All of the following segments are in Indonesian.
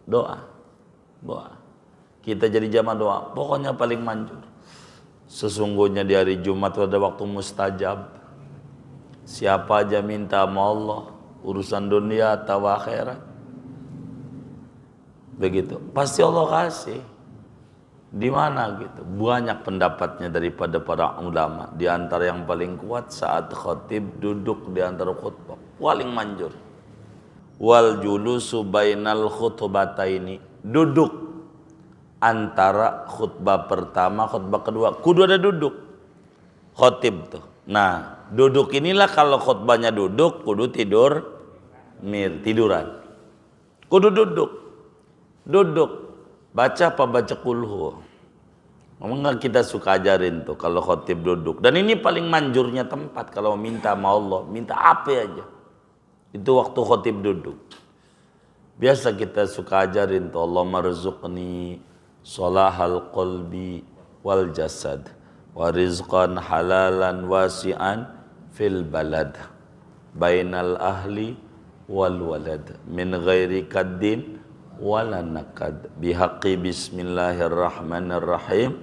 doa. Doa. Kita jadi jamaah doa, pokoknya paling manjur. Sesungguhnya di hari Jumat ada waktu mustajab. Siapa aja minta sama Allah, urusan dunia atau akhirat, begitu, pasti Allah kasih. Di mana gitu? Banyak pendapatnya daripada para ulama. Di antara yang paling kuat saat khatib duduk di antara khutbah, paling manjur. Wal julusu bainal khutbataini, duduk antara khutbah pertama khutbah kedua, kudu ada duduk khatib tuh. Nah, duduk inilah kalau khutbahnya duduk kudu tiduran. Kudu duduk. Baca apa baca kulhu. Memang kita suka ajarin tuh kalau khatib duduk. Dan ini paling manjurnya tempat kalau minta sama Allah, minta apa aja. Itu waktu khatib duduk. Biasa kita suka ajarin tuh, Allah marzuqni salahal qalbi wal jasad wa rizqan halalan wasi'an fil balad bainal ahli wal walad min ghairi kaddin wala nakad bihaqqi bismillahirrahmanirrahim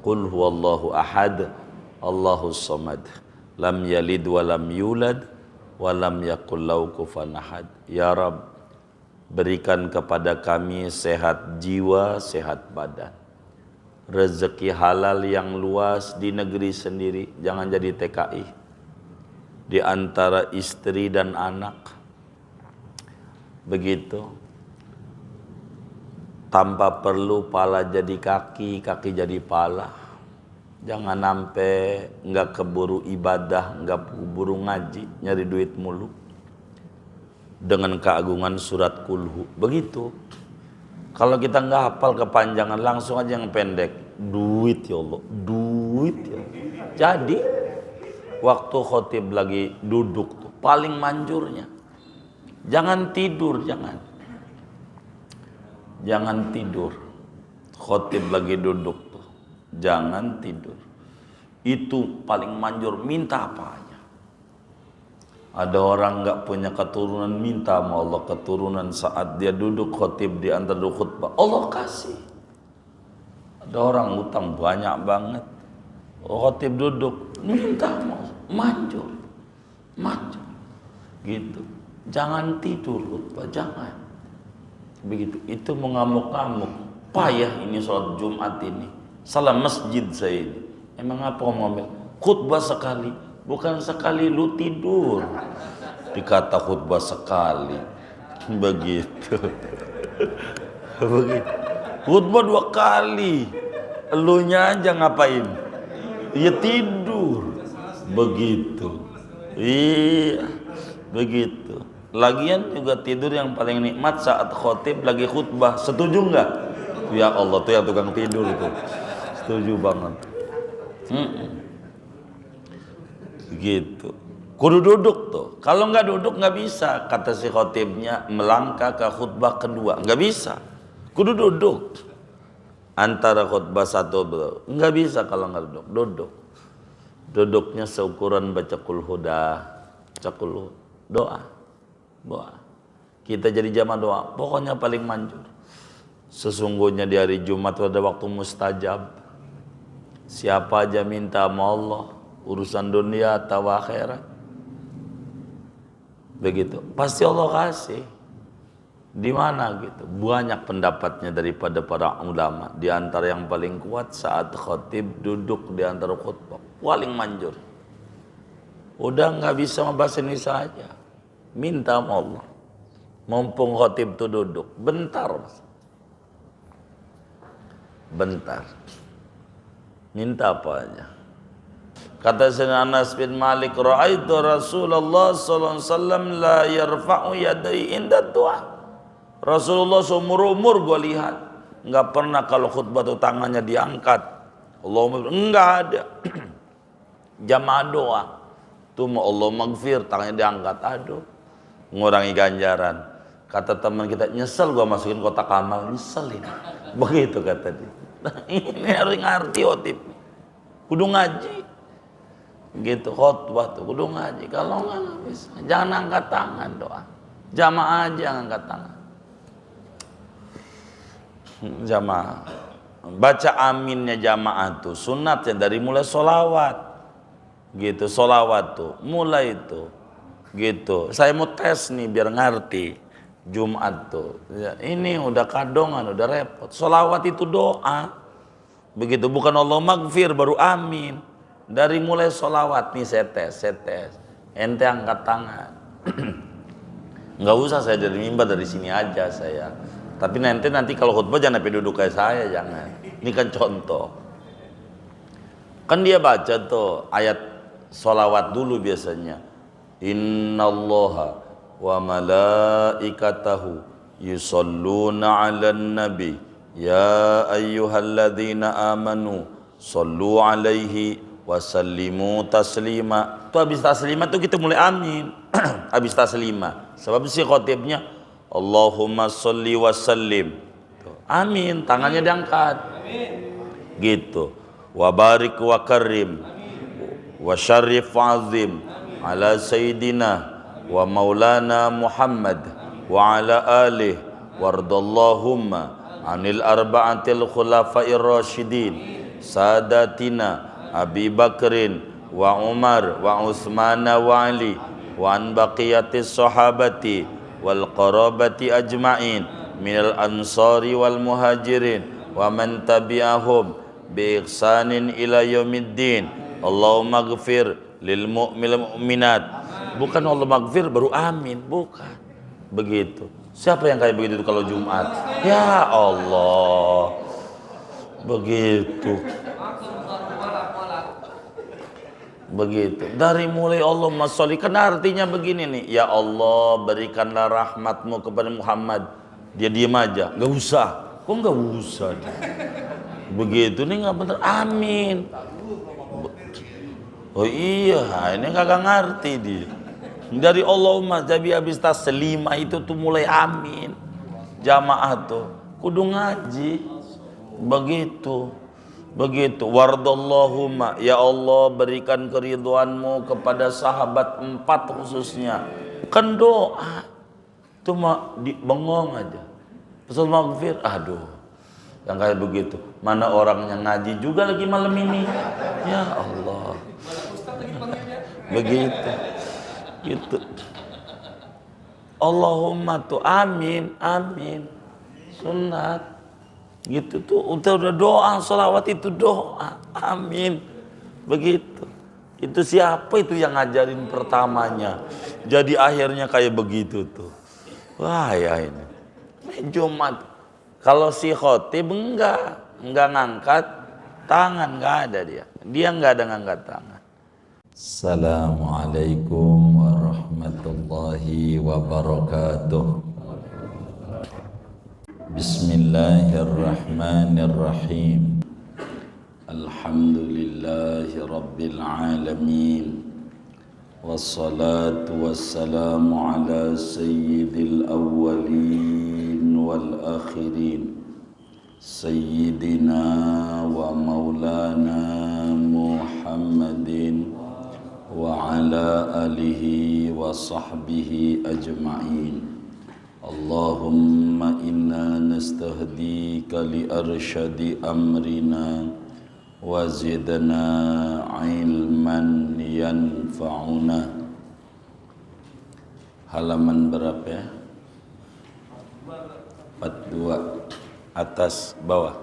qul huwallahu ahad Allahus samad lam yalid wa lam yulad wa lam yakul lahu kufuwan ahad. Ya Rabb, berikan kepada kami sehat jiwa, sehat badan, rezeki halal yang luas di negeri sendiri, jangan jadi TKI, di antara istri dan anak, begitu, tanpa perlu pala jadi kaki, kaki jadi pala. Jangan sampai nggak keburu ibadah, nggak keburu ngaji, nyari duit mulu. Dengan keagungan surat kulhu, begitu. Kalau kita nggak hafal kepanjangan, langsung aja yang pendek. Duit ya Allah, duit ya. Jadi waktu khotib lagi duduk tuh paling manjurnya, jangan tidur, jangan tidur. Khotib lagi duduk tuh, jangan tidur. Itu paling manjur, minta apa aja. Ada orang nggak punya keturunan, minta sama Allah keturunan saat dia duduk khotib di antara khutbah, Allah kasih. Ada orang utang banyak banget, khotib duduk, minta sama Allah, manjur, gitu. Jangan tidur khutbah, jangan. Begitu, itu mengamuk-amuk, payah ini sholat Jumat ini, salah masjid saya ini. Emang apa ngomel? Khutbah sekali, bukan sekali lu tidur. Dikata khutbah sekali, begitu. Begitu. Khutbah 2 kali, elunya aja ngapain? Ya tidur, begitu. Iya, begitu. Lagian juga tidur yang paling nikmat saat khotib lagi khutbah. Setuju nggak? Ya Allah tuh yang tukang tidur itu. Setuju banget. Gitu. Kudu duduk tuh. Kalau nggak duduk nggak bisa. Kata si khotibnya, melangkah ke khutbah kedua. Nggak bisa. Kudu duduk. Antara khutbah satu nggak bisa kalau nggak duduk. Duduknya seukuran baca kulhuda, doa. Kita jadi jamaah doa, pokoknya paling manjur. Sesungguhnya di hari Jumat ada waktu mustajab. Siapa aja minta sama Allah, urusan dunia atau akhirat, begitu, pasti Allah kasih. Di mana gitu? Banyak pendapatnya daripada para ulama. Di antara yang paling kuat saat khatib duduk di antara khutbah, paling manjur. Udah nggak bisa membahas ini saja, minta sama Allah. Mumpung khatib tuh duduk, bentar, minta apa aja. Kata Sayyidina Anas bin Malik, ra'aitu Rasulullah sallallahu alaihi wasallam la yarfa'u yadayhi inda du'a. Rasulullah seumur umur gua lihat nggak pernah kalau khutbah tuh tangannya diangkat. Allahumma, enggak ada. Jamaah doa tuh mau Allah maghfir, tangannya diangkat, aduh, ngurangi ganjaran. Kata teman kita, nyesel gua masukin kotak amal, nyeselin. Begitu kata dia. Ini harus ngerti khotib, kudu ngaji. Gitu khutbah tuh kudu ngaji. Kalau nggak bisa, jangan angkat tangan doa. Jamaah aja yang angkat tangan. jamaah. Baca aminnya jamaah tuh sunatnya dari mulai solawat, gitu. Solawat tuh mulai itu, gitu. Saya mau tes nih biar ngerti. Jumat tuh, ya, ini udah kadongan, udah repot. Solawat itu doa, begitu. Bukan Allah magfir baru amin. Dari mulai solawat nih saya tes. Ente angkat tangan. Nggak usah saya dari mimbar, dari sini aja saya. Tapi nanti kalau khutbah jangan sampai duduk kayak saya, jangan. Ini kan contoh. Kan dia baca tuh ayat solawat dulu biasanya. Innallaha wa malaikatahu yusalluna 'alan nabi ya ayyuhalladzina amanu sallu 'alaihi wa sallimu taslima. Tuh habis taslima tuh kita mulai amin. Habis taslima. Sebab si khotibnya Allahumma sholli wa sallim. Amin, tangannya diangkat. Gitu. Wa barik wa karim. Wa syarif azim ala sayyidina wa maulana Muhammad wa ala alih wardallahumma anil arba'atil khulafa'ir rasyidin sadatina Abi Bakrin wa Umar wa Utsman wa Ali wa an baqiyatis sahabati wal qarabati ajma'in minal ansari wal muhajirin wa man tabi'ahum bi ihsanin ila yaumiddin. Allahumma ighfir lil mu'minat. Bukan Allah maghfir baru amin, bukan. Begitu. Siapa yang kayak begitu kalau Jumat? Ya Allah. Begitu. Begitu. Dari mulai Allahumma sholli, kan artinya begini nih. Ya Allah, berikanlah rahmatmu kepada Muhammad. Dia diam aja, nggak usah. Kok nggak usah? Begitu nih nggak bener. Amin. Oh iya, ini kagak ngerti dia. Dari Allahumma jadi habis taslima itu tuh mulai amin. Jamaah tuh kudu ngaji. Begitu. Wardallahumma, ya Allah berikan keridhoanmu kepada sahabat 4 khususnya. Kan doa. Cuma bengong aja. Rasul maghfir, aduh. Yang kayak begitu. Mana orang yang ngaji juga lagi malam ini. Ya Allah. Begitu. Gitu. Allahumma tuh amin. Sunat. Gitu tuh udah doa, sholawat itu doa. Amin. Begitu. Itu siapa itu yang ngajarin pertamanya? Jadi akhirnya kayak begitu tuh. Wah ya ini. Jumat. Kalau si khotib enggak ngangkat tangan, enggak ada dia. Dia enggak ada ngangkat tangan. Assalamualaikum warahmatullahi wabarakatuh. Bismillahirrahmanirrahim. Alhamdulillahi rabbil alamin. Wassalatu wassalamu ala sayyidil awwalin wal akhirin. Sayyidina wa maulana Muhammadin wa ala alihi wa sahbihi ajma'in. Allahumma inna nastahdika li arsyadi amrina wa zidna ilman yanfa'una. Halaman berapa ya? 42 atas bawah.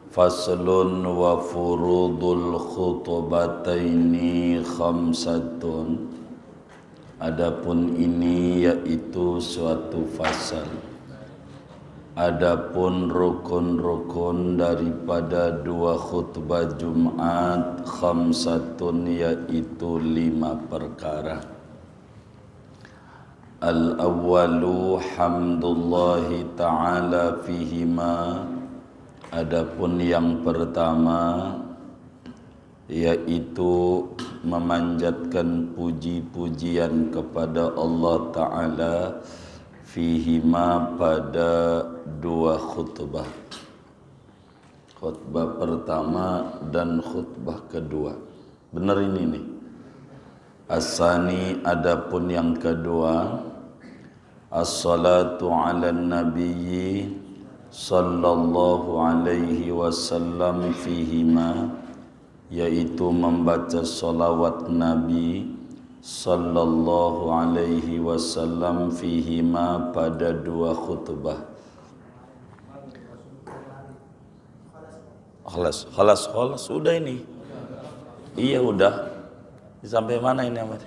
Faslun wa furudul khutbataini khamsatun. Adapun ini yaitu suatu fasal. Adapun rukun-rukun daripada 2 khutbah Jumat khamsatun yaitu 5 perkara. Al-awwalu hamdullahi ta'ala fihima. Adapun yang pertama yaitu memanjatkan puji-pujian kepada Allah Ta'ala fihima pada 2 khutbah. Khutbah pertama dan khutbah kedua. Benar ini nih. Asani adapun yang kedua, As-salatu ala nabiyyi sallallahu alaihi wasallam fihima, yaitu membaca salawat Nabi sallallahu alaihi wasallam fihima pada dua khutbah. Khalas sudah ini. Iya udah. Sampai mana ini Ahmad?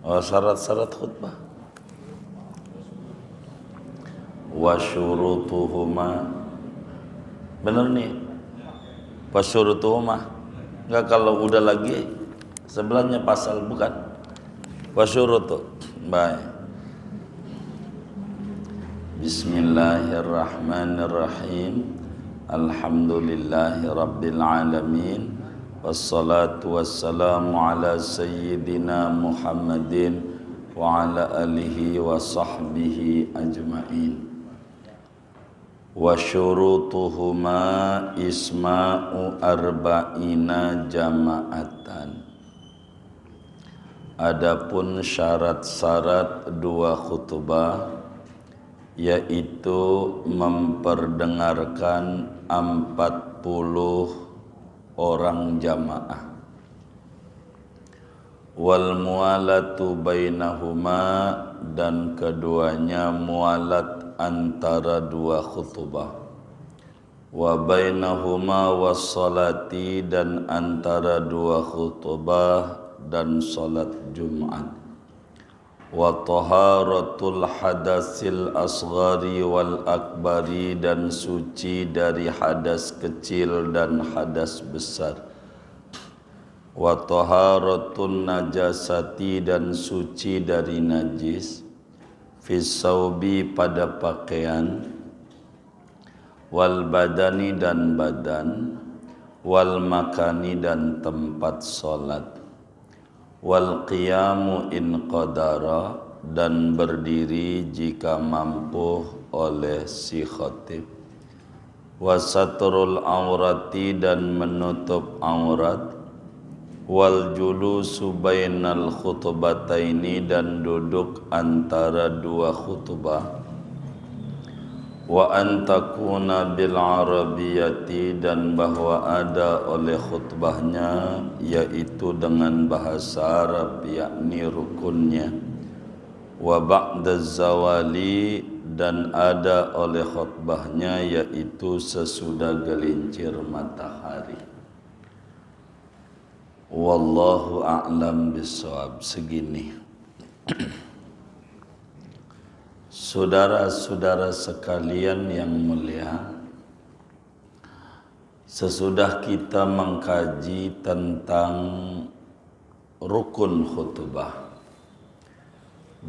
Oh, syarat-syarat khutbah. Wa syurutuhuma. Benar nih. Wa syurutuhuma. Enggak, kalau udah lagi sebelahnya pasal bukan. Wa syurutu. Baik. Bismillahirrahmanirrahim. Alhamdulillahi rabbil alamin. Wassalatu wassalamu ala sayyidina Muhammadin wa ala alihi wa sahbihi ajma'in. Wa syurutuhuma isma'u arba'ina jama'atan. Adapun syarat-syarat dua khutbah, yaitu memperdengarkan 40 orang jamaah. Wal mualatu bainahuma, dan keduanya mualat antara dua khutbah. Wa bainahuma wassalati, dan antara dua khutbah dan salat Jumat. Wa taharatul hadasil asghari wal akbari, dan suci dari hadas kecil dan hadas besar. Wa taharatun najasati, dan suci dari najis. Fis saubi, pada pakaian. Wal badani, dan badan. Wal makani, dan tempat salat. Wal qiyamu in qadara, dan berdiri jika mampu oleh si khatib. Wasatrul aurati, dan menutup aurat. Wal julusu bainal khutbataini, dan duduk antara dua khutbah. Wa antakuna bil arabiyati, dan bahwa ada oleh khutbahnya yaitu dengan bahasa Arab, yakni rukunnya. Wa ba'da zawali, dan ada oleh khutbahnya yaitu sesudah gelincir matahari. Wallahu a'lam bishawab. Segini. Saudara-saudara sekalian yang mulia, sesudah kita mengkaji tentang rukun khutbah,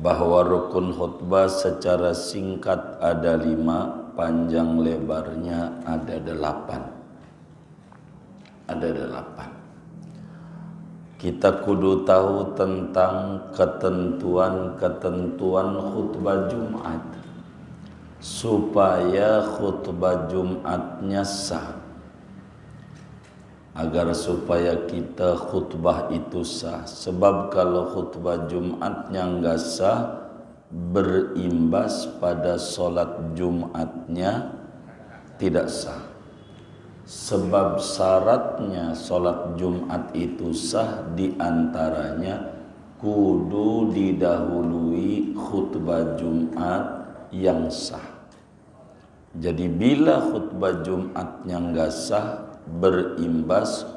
bahwa rukun khutbah secara singkat ada 5, panjang lebarnya ada 8. Ada 8. Kita kudu tahu tentang ketentuan-ketentuan khutbah Jumat supaya khutbah Jumatnya sah. Agar supaya kita khutbah itu sah. Sebab kalau khutbah Jumatnya enggak sah, berimbas pada sholat Jumatnya tidak sah. Sebab syaratnya sholat Jumat itu sah, diantaranya kudu didahului khutbah Jumat yang sah. Jadi bila khutbah Jumatnya enggak sah, berimbas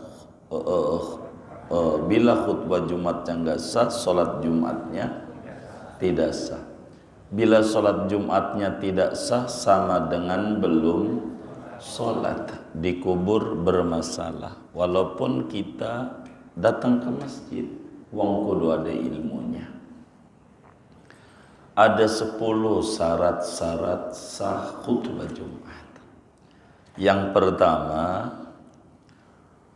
bila khutbah Jumatnya enggak sah, sholat Jumatnya tidak sah. Bila sholat Jumatnya tidak sah, sama dengan belum sholat, dikubur, bermasalah. Walaupun kita datang ke masjid, wong kudu ada ilmunya. Ada 10 syarat-syarat sah khutbah Jumat. Yang pertama,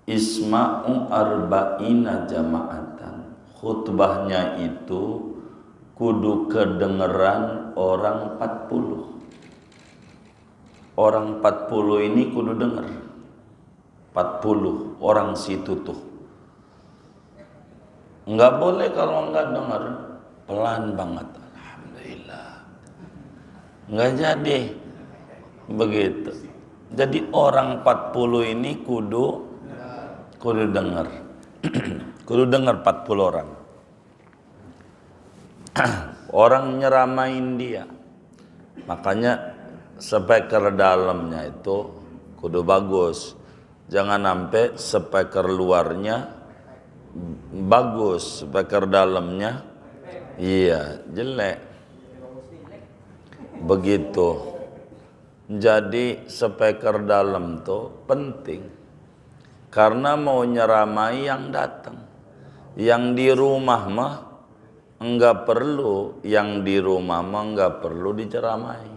isma'u arba'ina jama'atan. Khutbahnya itu kudu kedengeran orang 40. Orang 40 ini kudu denger. 40 orang situ tuh. Enggak boleh kalau enggak denger. pelan banget. Alhamdulillah. Nggak jadi begitu. Jadi orang 40 ini kudu dengar. Kudu dengar 40 orang. Orang nyeramain dia. Makanya speaker dalamnya itu kudu bagus. Jangan sampai speaker luarnya bagus, speaker dalamnya iya jelek. Begitu. Jadi speaker dalam tuh penting. Karena mau nyeramai yang datang. Yang di rumah mah enggak perlu, yang di rumah mah enggak perlu diceramai.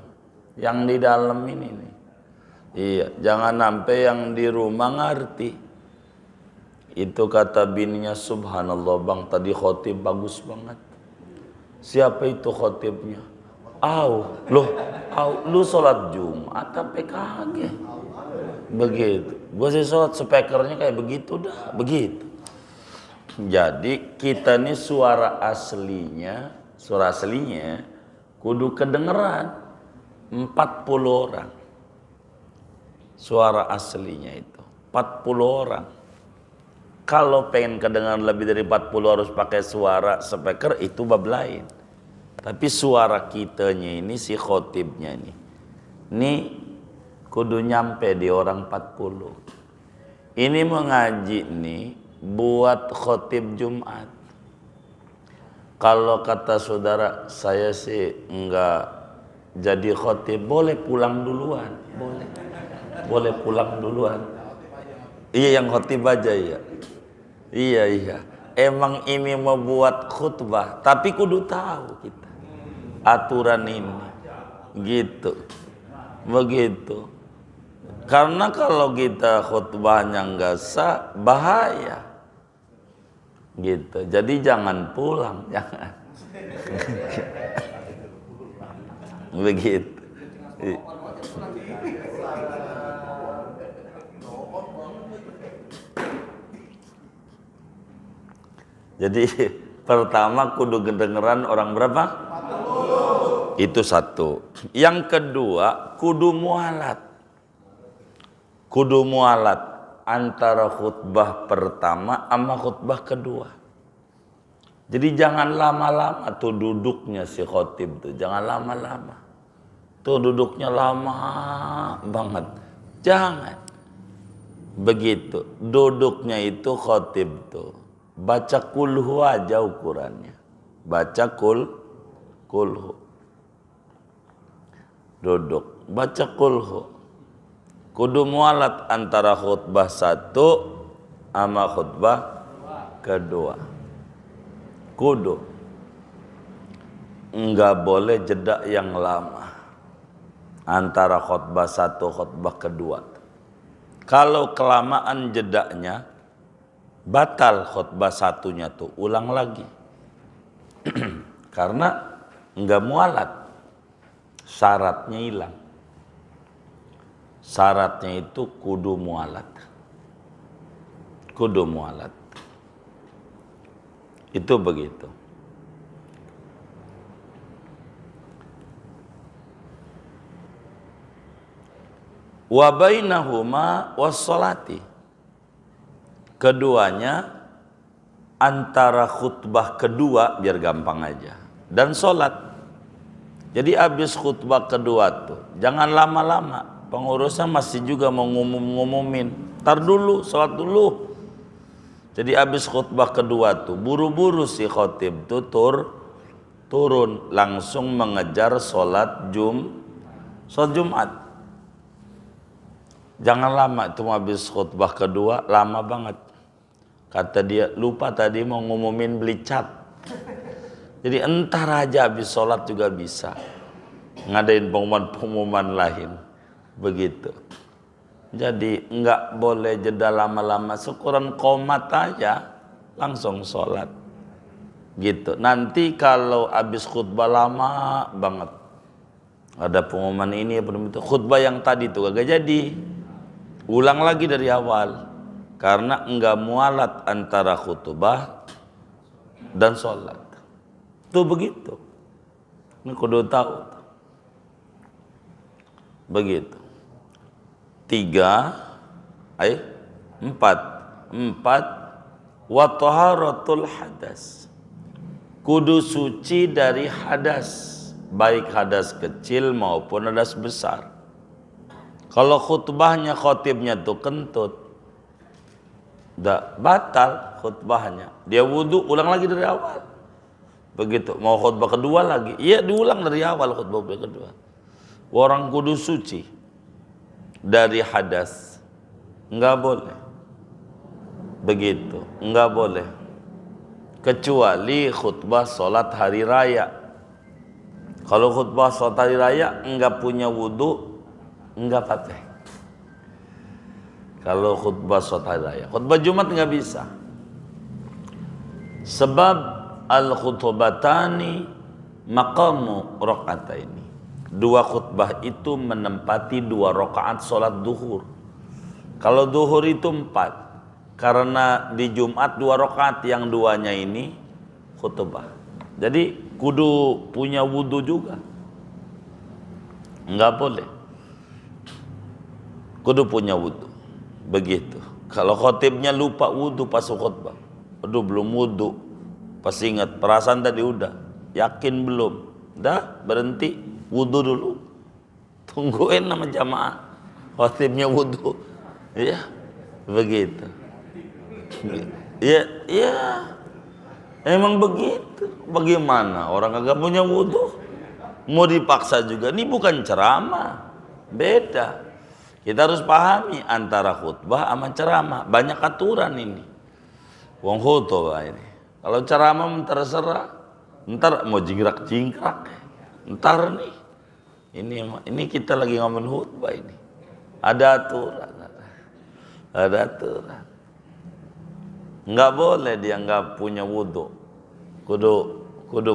Yang di dalam ini nih. Iya, jangan sampai yang di rumah ngerti. Itu kata bininya, subhanallah bang, tadi khotib bagus banget. Siapa itu khotibnya? Lu sholat Jumat sampai kaget. Begitu. Gue sih sholat speakernya kayak begitu dah, begitu. Jadi kita nih suara aslinya kudu kedengeran 40 orang. Suara aslinya itu 40 orang. Kalau pengen kedengaran lebih dari 40 harus pakai suara speaker, itu bab lain. Tapi suara kitanya ini, si khotibnya ini kudu nyampe di orang 40. Ini mengaji nih buat khotib Jumat. Kalau kata saudara, saya sih enggak jadi khotib, boleh pulang duluan, boleh pulang duluan. Iya, yang khotib aja ya. Iya. Emang ini mau buat khutbah, tapi kudu tahu kita aturan ini. Gitu. Begitu. Karena kalau kita khutbahnya enggak sah, bahaya. Gitu. Jadi jangan pulang, jangan. Begitu. Jadi pertama kudu kedengeran orang berapa? 40. Itu satu. Yang kedua kudu mualat. Kudu mualat antara khutbah pertama sama khutbah kedua. Jadi jangan lama-lama tuh duduknya si khotib tuh, jangan lama-lama. Tuh duduknya lama banget. Jangan. Begitu. Duduknya itu khotib tuh. Baca kulhu aja ukurannya. Baca kulhu. Duduk. Baca kulhu. Kudu mualat antara khutbah satu sama khutbah kedua. Kudu. Enggak boleh jeda yang lama antara khutbah satu khutbah kedua. Kalau kelamaan jedanya, batal khutbah satunya tuh, ulang lagi. Karena enggak mualat. Syaratnya hilang. Syaratnya itu kudu mualat. Kudu mualat. Itu begitu. Wa bainahuma wassalati. Keduanya antara khutbah kedua, biar gampang aja, dan sholat. Jadi habis khutbah kedua tuh jangan lama-lama, pengurusnya masih juga mau ngumumin, tar dulu, sholat dulu. Jadi habis khutbah kedua tuh buru-buru si khotib tuh turun langsung mengejar sholat Jumat. Jangan lama, itu habis khutbah kedua lama banget. Kata dia, lupa tadi mau ngumumin beli cat. Jadi entar aja habis sholat juga bisa ngadain pengumuman lain. Begitu. Jadi enggak boleh jeda lama-lama, syukuran qomat aja langsung sholat. Gitu. Nanti kalau habis khutbah lama banget, ada pengumuman ini, itu khutbah yang tadi tuh gak jadi. Ulang lagi dari awal. Karena enggak mualat antara khutbah dan sholat. Tuh begitu. Ini kudu tahu. Begitu. 4 wa taharatul hadas. Kudu suci dari hadas, baik hadas kecil maupun hadas besar. Kalau khutbahnya khotibnya tuh kentut, batal khutbahnya. Dia wudhu, ulang lagi dari awal. Begitu. Mau khutbah kedua lagi, iya diulang dari awal khutbah kedua. Orang kudu suci dari hadas, enggak boleh. Begitu, enggak boleh. Kecuali khutbah sholat hari raya. Kalau khutbah sholat hari raya enggak punya wudhu, enggak pakai. Kalau khutbah sholat hari raya, khutbah Jumat enggak bisa. Sebab al-khutbatani maqamu rakaataini. Dua khutbah itu menempati 2 rakaat sholat duhur. Kalau duhur itu 4. Karena di Jumat 2 rakaat, yang 2-nya ini khutbah. Jadi kudu punya wudhu juga. Enggak boleh. Kudu punya wudhu. Begitu. Kalau khotibnya lupa wudhu pas khutbah, aduh belum wudhu, pas ingat perasaan tadi udah, yakin belum, dah berhenti wudhu dulu, tungguin nama jamaah khotibnya wudhu, ya begitu. Ya, emang begitu. Bagaimana orang kagak punya wudhu mau dipaksa juga? Ini bukan ceramah, beda. Kita harus pahami antara khutbah sama ceramah. Banyak aturan ini. Wong khutbah ini. Kalau ceramah terserah. Ntar mau jingkrak-jingkrak. Ntar nih. Ini kita lagi ngomongin khutbah ini. Ada aturan. Ada aturan. Enggak boleh dia enggak punya wudhu. Kudu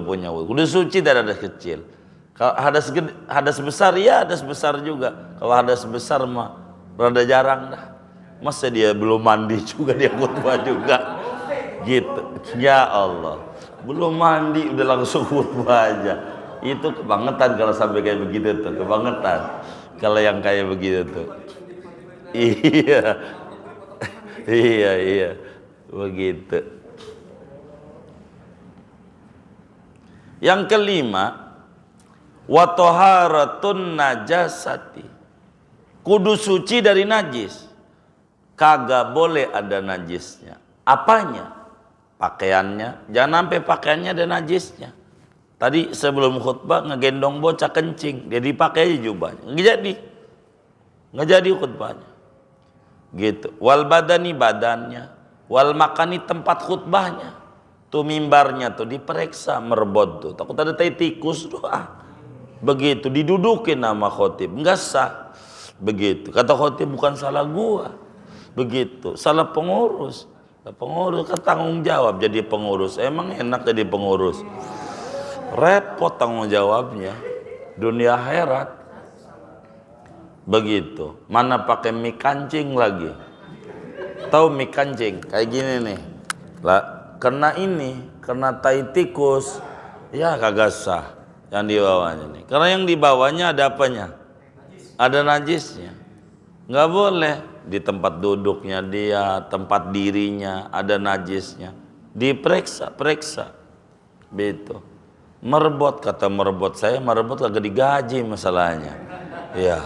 punya wudhu. Kudu suci dari hadas kecil. Kalau hadas besar, ya hadas besar juga. Kalau hadas besar mah rada jarang dah. Masa dia belum mandi juga dia khutbah juga. Gitu. Ya Allah. Belum mandi udah langsung khutbah aja. Itu kebangetan kalau sampai kayak begitu tuh, kebangetan. Kalau yang kayak begitu tuh. Iya. Iya. Begitu. Yang kelima, wa taharatun najasati. Kudu suci dari najis. Kagak boleh ada najisnya. Apanya? Pakaiannya. Jangan sampai pakaiannya ada najisnya. Tadi sebelum khutbah ngegendong bocah kencing, dia dipakai jubahnya. Nggak jadi khutbahnya. Gitu. Wal badani badannya, wal makani tempat khutbahnya. Tuh mimbarnya tuh diperiksa merebot tuh. Takut ada tai tikus doa. Begitu didudukin nama khotib, enggak sah. Begitu. Kata khotib bukan salah gua. Begitu. Salah pengurus. Pengurus kan tanggung jawab jadi pengurus. Emang enak jadi pengurus. Repot tanggung jawabnya. Dunia akhirat. Begitu. Mana pakai mie kancing lagi. Tahu mie kancing kayak gini nih. Lah, kena tai tikus. Ya kagak sah yang dibawanya nih. Karena yang dibawanya ada apanya? Ada najisnya. Nggak boleh di tempat duduknya dia, tempat dirinya ada najisnya. Periksa. Begitu. Merebot, kata merebot saya, merebot kagak digaji masalahnya. Ya.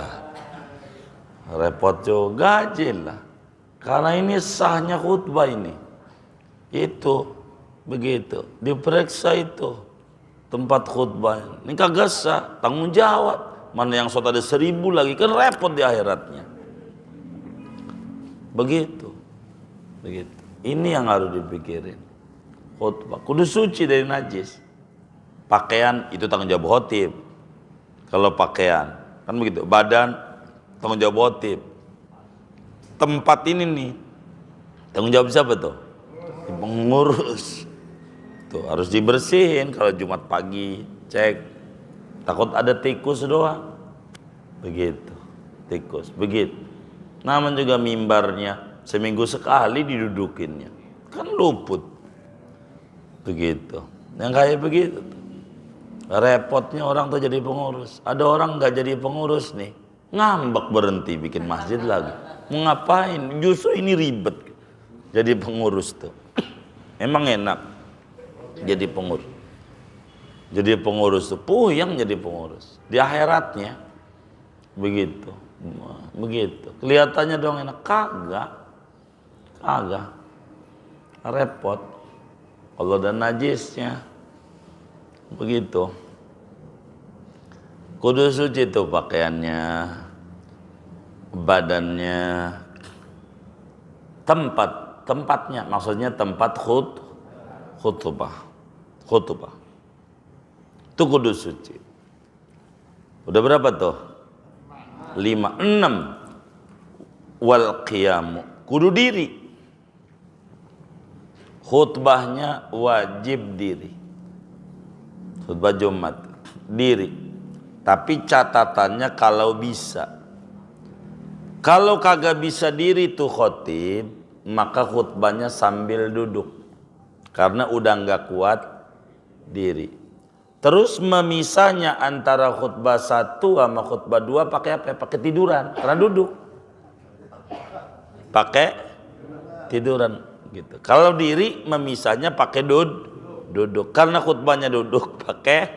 Repot juga, gaji lah. Karena ini sahnya khutbah ini. Itu begitu. Diperiksa itu tempat khutbah. Ini kagak sah, tanggung jawab. Mana yang sudah ada 1000 lagi, kan repot di akhiratnya. Begitu. Ini yang harus dipikirin. Khutbah kudu suci dari najis. Pakaian itu tanggung jawab khotib. Kalau pakaian kan begitu. Badan tanggung jawab khotib. Tempat ini nih tanggung jawab siapa tuh? Pengurus. Tuh harus dibersihin kalau Jumat pagi, cek. Takut ada tikus doang. Begitu. Tikus, begitu. Namun juga mimbarnya seminggu sekali didudukinnya. Kan luput. Begitu. Yang kayak begitu. Repotnya orang tuh jadi pengurus. Ada orang nggak jadi pengurus nih, ngambek berhenti bikin masjid lagi. Mau ngapain? Justru ini ribet. Jadi pengurus tuh. Emang enak jadi pengurus. Jadi pengurus tuh puyeng jadi pengurus. Di akhiratnya begitu. Begitu. Kelihatannya dong enak, kagak. Repot. Allah dan najisnya. Begitu. Kudu suci tuh pakaiannya, badannya, tempatnya, maksudnya tempat khutbah. Itu kudu suci. Udah berapa tuh? 5, 6. Wal qiyamu, kudu diri. Khutbahnya wajib diri. Khutbah Jumat diri. Tapi catatannya kalau bisa. Kalau kagak bisa diri tuh khotib, maka khutbahnya sambil duduk. Karena udah nggak kuat diri. Terus memisahnya antara khutbah 1 sama khutbah 2 pakai apa? Pakai tiduran, karena duduk. Pakai tiduran gitu. Kalau diri memisahnya pakai duduk. Karena khutbahnya duduk, pakai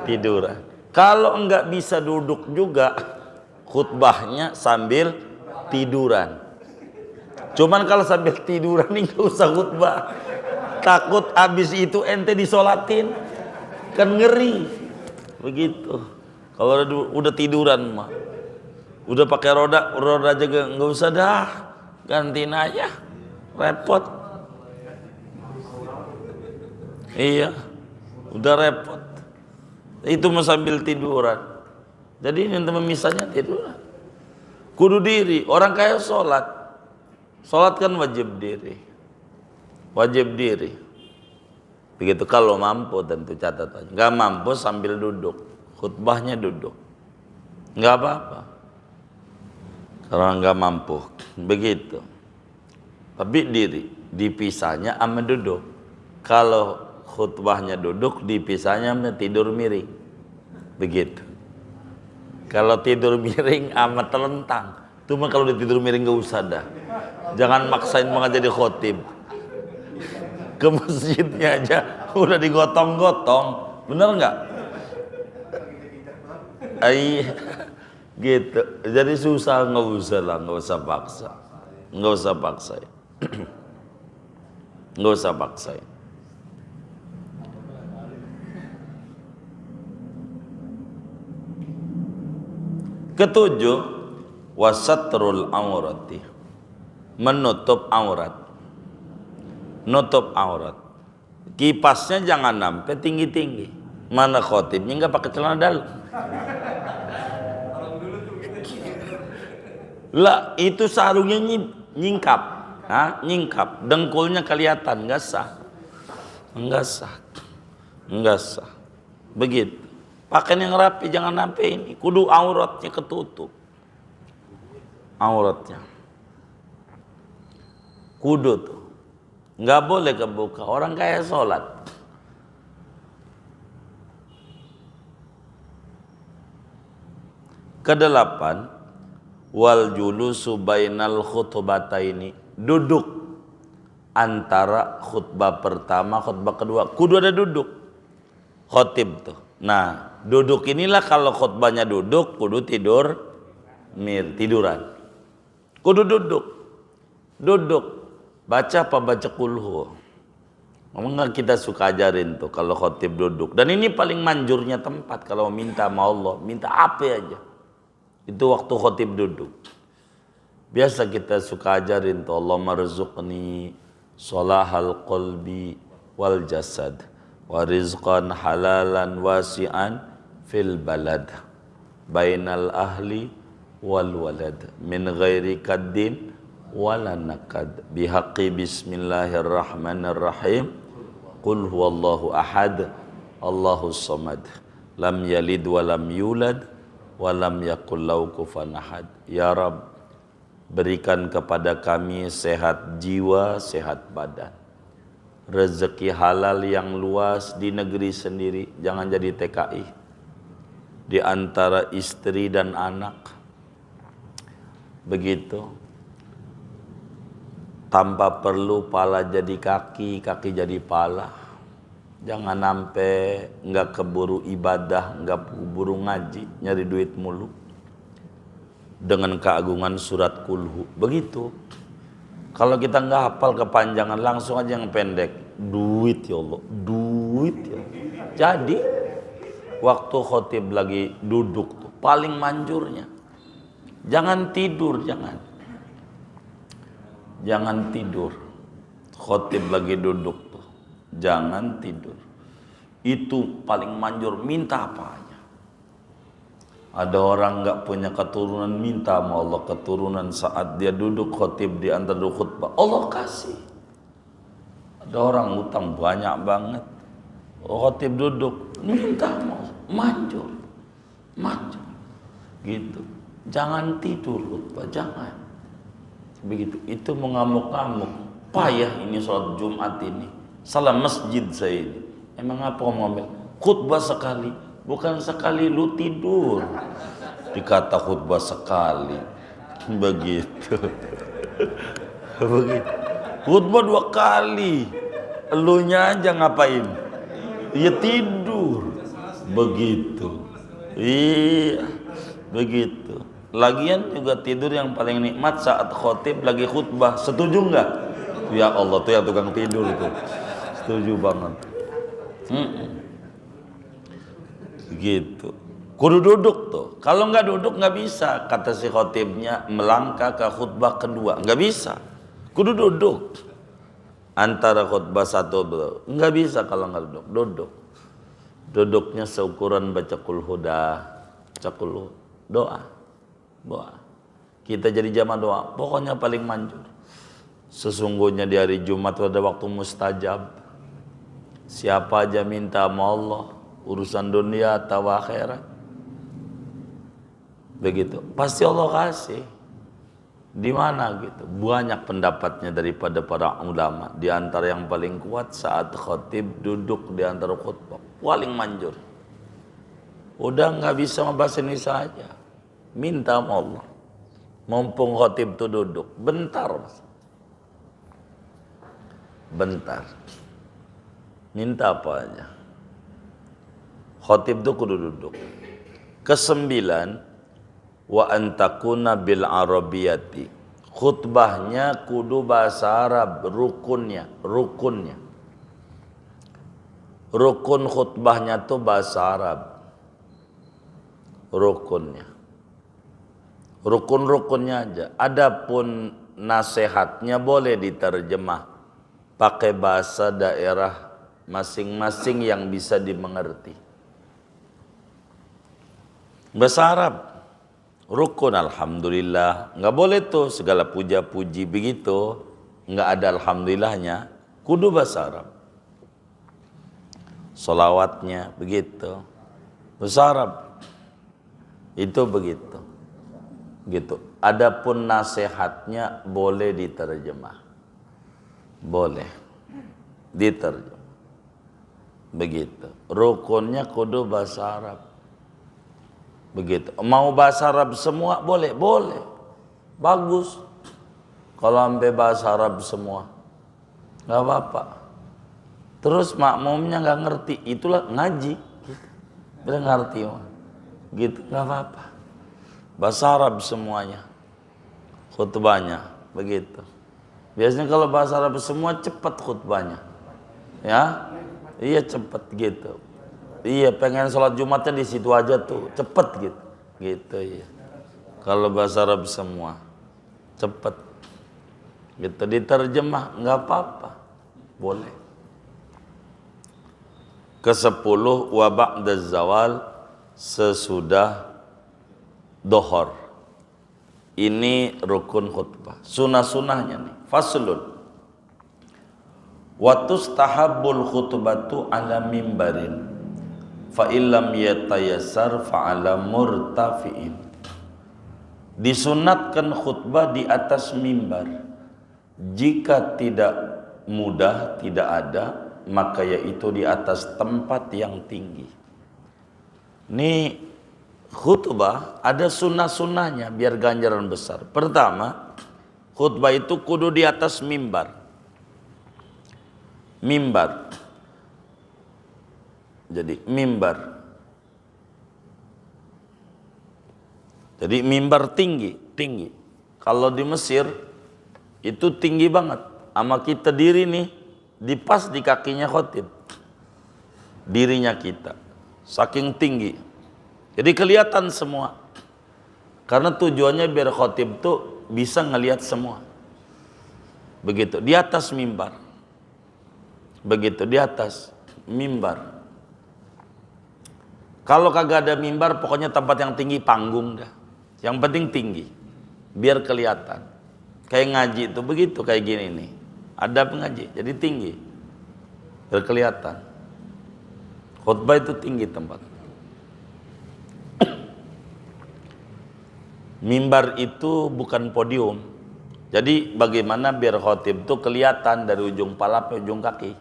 tiduran. Kalau enggak bisa duduk juga, khutbahnya sambil tiduran. Cuman kalau sambil tiduran nih nggak usah khutbah. Takut abis itu ente disolatin, kan ngeri. Begitu. Kalau udah tiduran mah, udah pakai roda aja nggak usah dah, gantiin aja, repot. Iya, udah repot. Itu mah sambil tiduran. Jadi ini misalnya tiduran. Kudu diri. Orang kaya sholat kan wajib diri. Begitu kalau mampu tentu catatannya. Gak mampu sambil duduk. Khutbahnya duduk. Gak apa-apa. Kalau gak mampu. Begitu. Tapi diri. Dipisahnya sama duduk. Kalau khutbahnya duduk, dipisahnya sama tidur miring. Begitu. Kalau tidur miring sama telentang. Itu mah kalau di tidur miring gak usah dah. Jangan maksain banget jadi khotib. Ke masjidnya aja udah digotong-gotong, bener nggak? Gitu. Jadi susah, nggak usah paksa, nggak usah paksa, nggak usah paksa. Ketujuh, wasatrul aurati, menutup aurat. Nutup aurat. Kipasnya jangan sampai tinggi-tinggi. Mana khotibnya nggak pakai celana dalam. Lah itu sarungnya nyingkap, nyingkap. Dengkulnya kelihatan, nggak sah. Begitu. Pakaian yang rapi, jangan sampai ini. Kudu auratnya ketutup. Auratnya. Kudu tuh. Nggak boleh kebuka, orang kaya sholat. Kedelapan, wal julusu bainal khutbataini, duduk antara khutbah pertama, khutbah kedua, kudu ada duduk. Khotib tuh. Nah, duduk inilah kalau khutbahnya duduk, kudu tiduran. Kudu duduk. Baca apa baca kulhu? Memang kita suka ajarin tuh kalau khotib duduk. Dan ini paling manjurnya tempat kalau minta sama Allah, minta apa aja. Itu waktu khotib duduk. Biasa kita suka ajarin tuh, Allah marzuqni sholahal qalbi wal jasad wa rizqan halalan wasi'an fil balad bainal ahli wal walad min ghairi kaddin wala nakad bihaqqi bismillahirrahmanirrahim qul huwallahu ahad Allahus samad lam yalid wa lam yulad wa lam yakul lahu kufuwan ahad. Ya Rabb, berikan kepada kami sehat jiwa, sehat badan, rezeki halal yang luas di negeri sendiri, jangan jadi TKI di antara istri dan anak. Begitu, tanpa perlu pala jadi kaki, kaki jadi pala. Jangan sampai nggak keburu ibadah, nggak keburu ngaji, nyari duit mulu dengan keagungan surat kulhu. Begitu. Kalau kita nggak hafal kepanjangan, langsung aja yang pendek. Duit ya Allah, duit ya Allah. Jadi waktu khotib lagi duduk tuh paling manjurnya, jangan tidur, jangan tidur. Khotib lagi duduk tuh, jangan tidur. Itu paling manjur, minta apa aja. Ada orang nggak punya keturunan, minta sama Allah keturunan saat dia duduk khotib di antara khutbah, Allah kasih. Ada orang utang banyak banget, khotib duduk, minta sama Allah, manjur, gitu. Jangan tidur khutbah, jangan. Begitu, itu mengamuk-ngamuk. Payah ini sholat Jumat ini, salah masjid saya ini. Emang apa ngomel? Khutbah sekali, bukan sekali lu tidur. Dikata khutbah sekali, begitu. Begitu. Khutbah 2 kali, elunya aja ngapain? Ya tidur. Begitu. Iya, begitu. Lagian juga tidur yang paling nikmat saat khotib lagi khutbah. Setuju nggak? Ya Allah tuh ya tukang tidur tuh. Setuju banget. Gitu. Kudu duduk tuh. Kalau nggak duduk nggak bisa. Kata si khotibnya melangkah ke khutbah kedua. Nggak bisa. Kudu duduk. Antara khutbah satu nggak bisa kalau nggak duduk. Duduk. Duduknya seukuran baca kul huda, baca kul doa. Kita jadi jamaah doa, pokoknya paling manjur. Sesungguhnya di hari Jumat ada waktu mustajab. Siapa aja minta sama Allah, urusan dunia atau akhirat, begitu, pasti Allah kasih. Di mana gitu? Banyak pendapatnya daripada para ulama. Di antara yang paling kuat saat khotib duduk di antara khutbah, paling manjur. Udah nggak bisa membahas ini saja, minta sama Allah. Mumpung khotib tuh duduk, bentar, minta apa aja. Khotib tuh kudu duduk. Kesembilan, wa antakuna bil arabiyati, khutbahnya kudu bahasa Arab, rukunnya. Rukun khutbahnya tuh bahasa Arab. Rukun-rukunnya aja. Adapun nasihatnya boleh diterjemah pakai bahasa daerah masing-masing yang bisa dimengerti. Bahasa Arab, rukun alhamdulillah, nggak boleh tuh segala puja-puji begitu, nggak ada alhamdulillahnya, kudu bahasa Arab. Solawatnya begitu, bahasa Arab, itu begitu. Gitu. Adapun nasihatnya boleh diterjemah, boleh diterjemah, begitu. Rukunnya kudu bahasa Arab. Begitu. Mau bahasa Arab semua boleh, bagus. Kalau sampai bahasa Arab semua, nggak apa-apa. Terus makmumnya nggak ngerti, itulah ngaji. Gitu. Dia ngerti, gitu, nggak apa-apa. Bahasa Arab semuanya, khutbahnya, begitu. Biasanya kalau bahasa Arab semua cepat khutbahnya, ya, iya cepat gitu. Iya, pengen sholat Jumatnya di situ aja tuh, cepet gitu ya. Kalau bahasa Arab semua, cepet, gitu. Diterjemah nggak apa-apa, boleh. Ke-10, wa ba'da zawal, sesudah dohor. Ini rukun khutbah. Sunah-sunahnya nih, faslun. Wa tustahabbul khutbatu ala mimbarin, fa illam yatayassar fa ala murtafi'in. Disunatkan khutbah di atas mimbar jika tidak mudah, tidak ada, maka yaitu di atas tempat yang tinggi. Ini khutbah ada sunnah-sunnahnya biar ganjaran besar. Pertama, khutbah itu kudu di atas mimbar. Mimbar. Jadi mimbar. Jadi mimbar tinggi. Kalau di Mesir itu tinggi banget. Sama kita diri nih, dipas di kakinya khotib. Dirinya kita. Saking tinggi. Jadi kelihatan semua. Karena tujuannya biar khotib tuh bisa ngelihat semua. Begitu, di atas mimbar. Begitu, di atas mimbar. Kalau kagak ada mimbar, pokoknya tempat yang tinggi, panggung dah. Yang penting tinggi, biar kelihatan. Kayak ngaji itu begitu, kayak gini nih. Ada pengaji, jadi tinggi, biar kelihatan. Khutbah itu tinggi tempat. Mimbar itu bukan podium. Jadi bagaimana biar khotib itu kelihatan dari ujung kepala ke ujung kaki.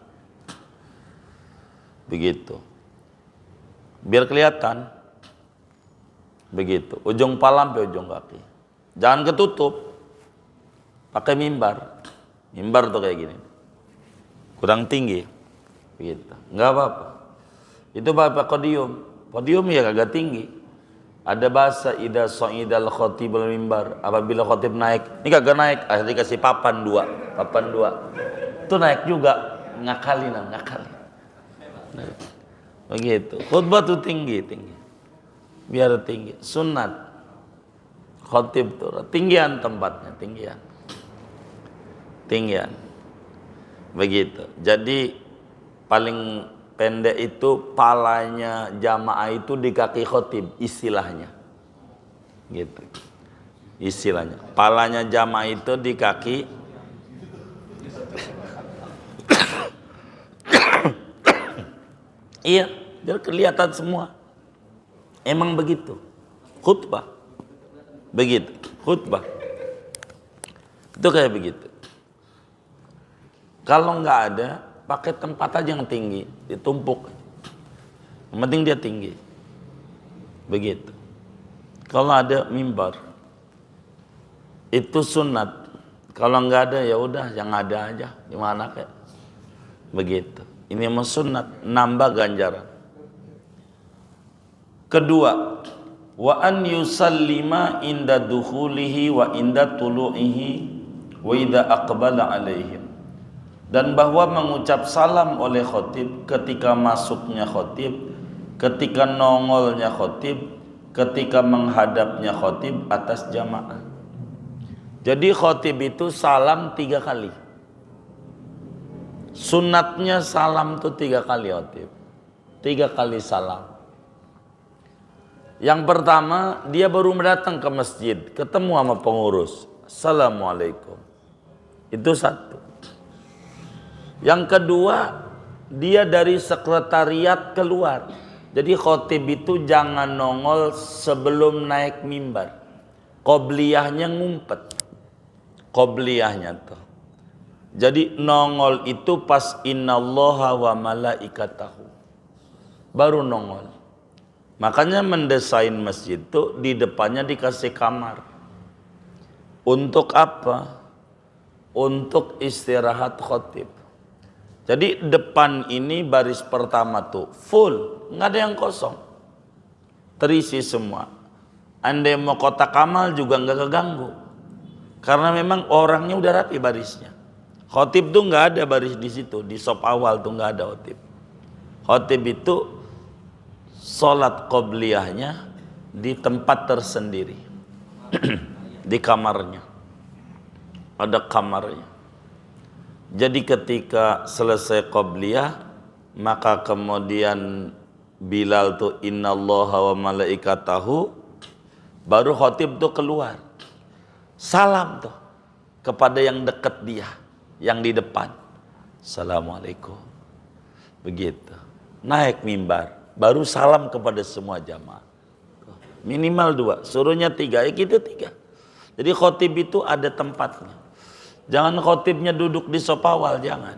Begitu. Biar kelihatan. Begitu. Ujung kepala sampai ujung kaki. Jangan ketutup. Pakai mimbar. Mimbar tuh kayak gini. Kurang tinggi. Begitu. Enggak apa-apa. Itu apa podium. Podium ya kagak tinggi. Ada bahasa idza sa'idal khatibul mimbar, apabila khatib naik, ini kagak naik, akhirnya dikasih papan dua. Itu naik juga, ngakali. Begitu. Khutbah tuh tinggi. Biar tinggi, sunat. Khatib tuh tinggian tempatnya, tinggian. Begitu. Jadi paling pendek itu palanya jamaah itu di kaki khotib, istilahnya. Gitu. Istilahnya. Palanya jamaah itu di kaki iya, biar kelihatan semua. Emang begitu. Khutbah. Begitu. Khutbah. Itu kayak begitu. Kalau nggak ada, pakai tempat aja yang tinggi, ditumpuk. Yang penting dia tinggi. Begitu. Kalau ada mimbar, itu sunat. Kalau nggak ada ya udah, yang ada aja. Di mana kayak begitu. Ini emang sunat, nambah ganjaran. Kedua, wa an yusallima inda dukhulihi wa inda tulu'ihi wa idza aqbala alaihim. Dan bahwa mengucap salam oleh khotib ketika masuknya khotib, ketika nongolnya khotib, ketika menghadapnya khotib atas jamaah. Jadi khotib itu salam 3 kali. Sunatnya salam tuh 3 kali khotib. 3 kali salam. Yang pertama, dia baru datang ke masjid, ketemu sama pengurus. Assalamualaikum. Itu satu. Yang kedua, dia dari sekretariat keluar. Jadi khotib itu jangan nongol sebelum naik mimbar. Qobliyahnya ngumpet. Qobliyahnya tuh. Jadi nongol itu pas innallaha wa malaikatahu. Baru nongol. Makanya mendesain masjid itu di depannya dikasih kamar. Untuk apa? Untuk istirahat khotib. Jadi depan ini baris pertama tuh full, nggak ada yang kosong, terisi semua. Andai mau kotak amal juga nggak keganggu, karena memang orangnya udah rapi barisnya. Khotib tuh nggak ada baris di situ, di sop awal tuh nggak ada khotib. Khotib itu sholat qobliyahnya di tempat tersendiri, di kamarnya, ada kamarnya. Jadi ketika selesai qobliyah, maka kemudian Bilal tuh innallaha wa malaikatahu, baru khotib tuh keluar. Salam tuh kepada yang dekat dia, yang di depan. Assalamualaikum. Begitu. Naik mimbar, baru salam kepada semua jamaah. Minimal 2, suruhnya 3, ya gitu 3. Jadi khotib itu ada tempatnya. Jangan khotibnya duduk di sop awal, jangan.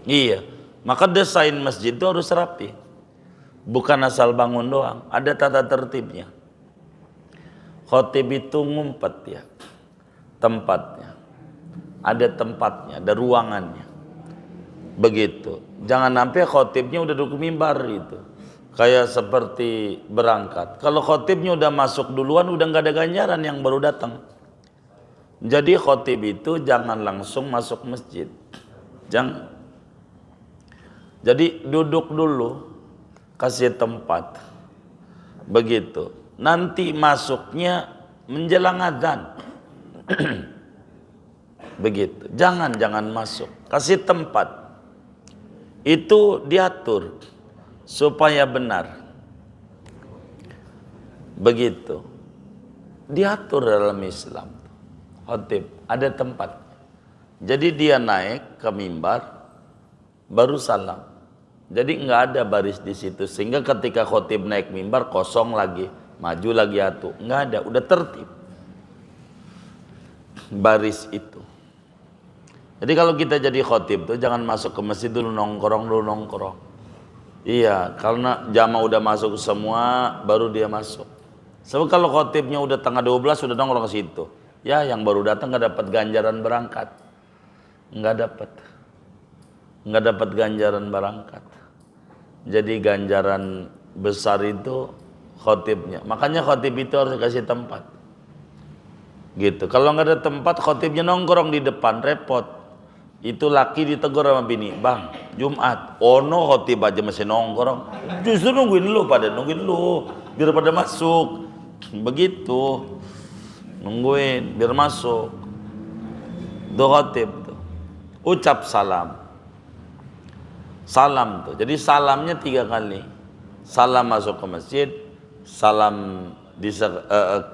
Iya, maka desain masjid itu harus rapi. Bukan asal bangun doang, ada tata tertibnya. Khotib itu ngumpet ya, tempatnya. Ada tempatnya, ada ruangannya. Begitu. Jangan sampai khotibnya udah duduk mimbar itu. Kayak seperti berangkat. Kalau khotibnya udah masuk duluan, udah nggak ada ganjaran yang baru datang. Jadi khotib itu jangan langsung masuk masjid. Jangan. Jadi duduk dulu. Kasih tempat. Begitu. Nanti masuknya menjelang adzan. Begitu. Jangan masuk. Kasih tempat. Itu diatur supaya benar. Begitu. Diatur dalam Islam. Khotib ada tempat. Jadi dia naik ke mimbar baru salam. Jadi nggak ada baris di situ, sehingga ketika khotib naik mimbar kosong lagi, maju lagi atuh, nggak ada, udah tertib baris itu. Jadi kalau kita jadi khotib tuh jangan masuk ke masjid dulu nongkrong. Iya, karena jamaah udah masuk semua, baru dia masuk. Sebab kalau khotibnya udah tengah 12 sudah nongkrong ke situ, ya yang baru datang nggak dapat ganjaran berangkat, nggak dapat ganjaran berangkat. Jadi ganjaran besar itu khotibnya. Makanya khotib itu harus kasih tempat. Gitu. Kalau nggak ada tempat, khotibnya nongkrong di depan, repot. Itu laki ditegur sama bini, bang, Jumat, ono khotib aja masih nongkrong. Justru nungguin lu, biar pada masuk. Begitu, nungguin biar masuk. Itu khotib tuh. Ucap salam. Salam tuh. Jadi salamnya 3 kali. Salam masuk ke masjid, salam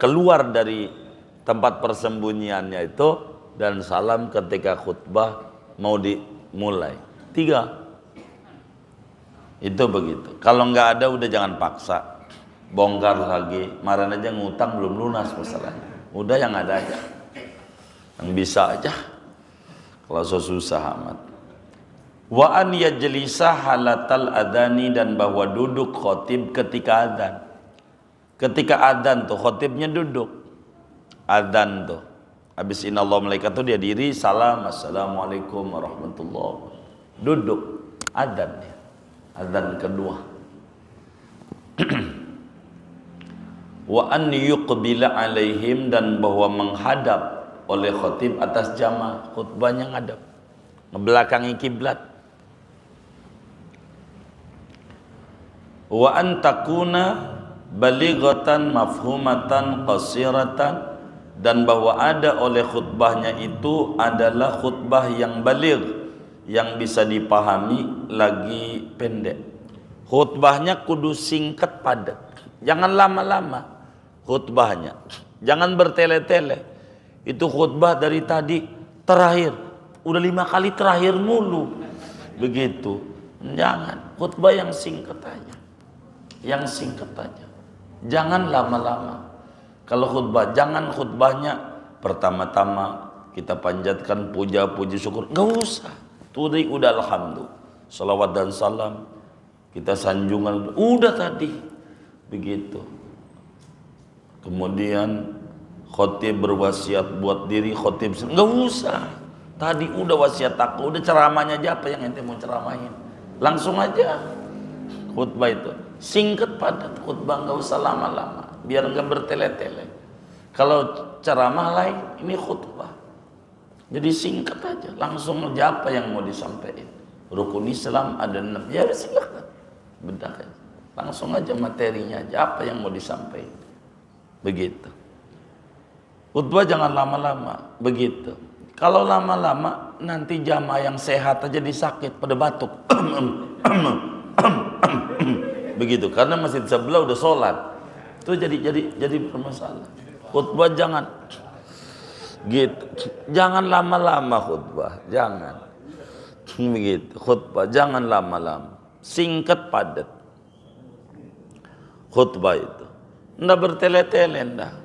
keluar dari tempat persembunyiannya itu, dan salam ketika khutbah mau dimulai. 3. Itu begitu. Kalau nggak ada udah jangan paksa. Bongkar lagi. Kemarin aja ngutang belum lunas masalahnya. Udah yang ada aja. Yang bisa aja. Kalau susah amat. Wa an yajlisa halatal adani, dan bahwa duduk khotib ketika adzan. Ketika adzan tuh khotibnya duduk. Adzan tuh. Habis innallaha malaikatuh dia diri, salam, assalamualaikum warahmatullahi. Duduk adzan ya. Adzan kedua. Wa an yuqbila alaihim, dan bahwa menghadap oleh khotib atas jamaah, khutbahnya ngadap, ngebelakangi kiblat. Wa an takuna balighatan mafhumatan qasiratan, dan bahwa ada oleh khutbahnya itu adalah khutbah yang baligh, yang bisa dipahami lagi pendek. Khutbahnya kudu singkat padat, jangan lama-lama khutbahnya, jangan bertele-tele. Itu khutbah dari tadi terakhir udah 5 kali terakhir mulu, begitu. Jangan, khutbah yang singkat aja. Yang singkat aja. Jangan lama-lama. Kalau khutbah, jangan khutbahnya pertama-tama kita panjatkan puja puji syukur. Enggak usah. Tadi udah alhamdulillah. Salawat dan salam. Kita sanjungan udah tadi. Begitu. Kemudian khotib berwasiat buat diri khotib. Enggak usah. Tadi udah wasiat aku, udah ceramahnya aja apa yang ente mau ceramahin. Langsung aja khutbah itu. Singkat padat khutbah, nggak usah lama-lama, biar nggak bertele-tele. Kalau ceramah lain, ini khutbah. Jadi singkat aja, langsung aja apa yang mau disampaikan. Rukun Islam ada 6, ya silakan. Bedah aja. Langsung aja materinya aja, apa yang mau disampaikan. Begitu. Khutbah jangan lama-lama, begitu. Kalau lama-lama nanti jamaah yang sehat aja disakit pada batuk. Begitu, karena masjid sebelah udah sholat, itu jadi bermasalah. Khutbah jangan gitu, jangan lama-lama khutbah, jangan begitu. Khutbah jangan lama-lama, singkat padat. Khutbah itu ndak bertele-tele, ndak.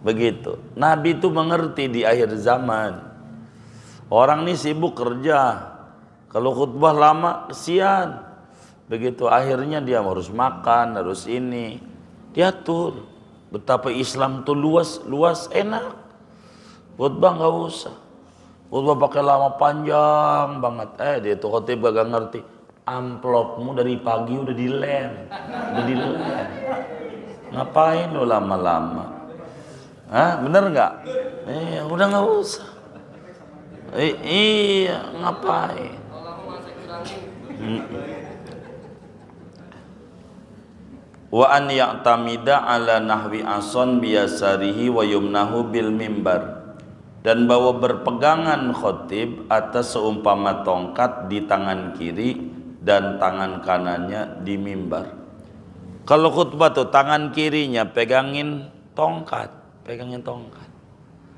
Begitu. Nabi itu mengerti di akhir zaman. Orang ini sibuk kerja. Kalau khutbah lama kesian. Begitu akhirnya dia harus makan, harus ini. Diatur. Betapa Islam tuh luas enak. Khutbah nggak usah. Khutbah pakai lama panjang banget. Dia tuh khotib gak ngerti. Amplopmu dari pagi udah dilem. Ngapain lu lama-lama? Bener nggak? Udah nggak usah. Iya, ngapain? Wa an ya'tamida ala nahwi ason biyasarihi wa yumnahu bil mimbar. Dan bahwa berpegangan khotib atas seumpama tongkat di tangan kiri dan tangan kanannya di mimbar. Kalau khutbah tuh tangan kirinya pegangin tongkat.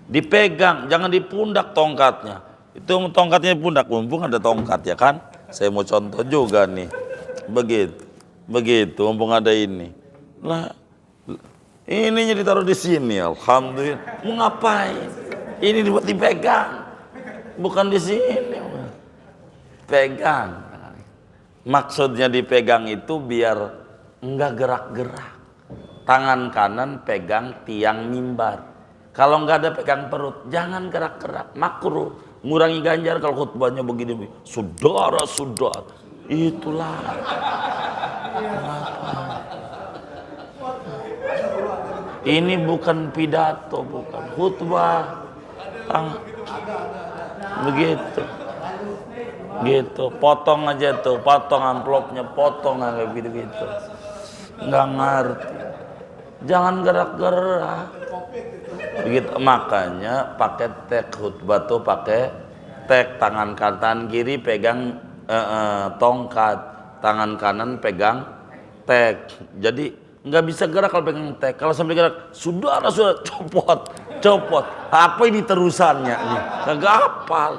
Dipegang, jangan di pundak tongkatnya. Itu tongkatnya di pundak, mumpung ada tongkat ya kan? Saya mau contoh juga nih. Begitu, mumpung ada ini. Lah, ininya ditaruh di sini, alhamdulillah. Mau ngapain? Ini dibuat dipegang, bukan di sini. Pegang. Maksudnya dipegang itu biar enggak gerak-gerak. Tangan kanan pegang tiang mimbar. Kalau enggak ada pegang perut, jangan gerak-gerak. Makruh. Ngurangi ganjar kalau khutbahnya begini. Saudara-saudara, itulah. Ini bukan pidato, bukan khutbah. Begitu. Gitu, potong aja tuh, potong amplopnya, potong kayak gitu-gitu. Nggak ngerti. Jangan gerak-gerak. Begitu, makanya pakai tek khutbah tuh pakai tek, tangan kanan kiri pegang tongkat, tangan kanan pegang tek. Jadi nggak bisa gerak kalau pegang tek. Kalau sampai gerak, sudah copot. Apa ini terusannya nih? Kagak hafal.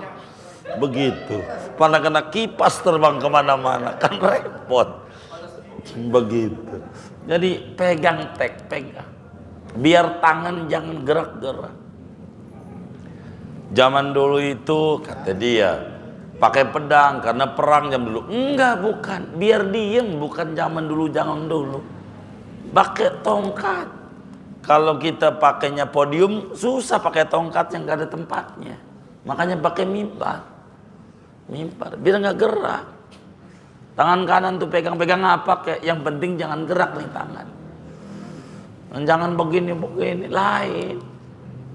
Begitu. Pada kena kipas terbang kemana-mana, kan repot. Begitu. Jadi pegang tek, pegang. Biar tangan jangan gerak-gerak. Zaman dulu itu kata dia pakai pedang karena perang zaman dulu. Enggak, bukan. Biar diem, bukan zaman dulu. Pakai tongkat. Kalau kita pakainya podium, susah pakai tongkat yang gak ada tempatnya. Makanya pakai mimbar, biar nggak gerak. Tangan kanan tuh pegang apa kayak, yang penting jangan gerak nih tangan. Jangan begini lain.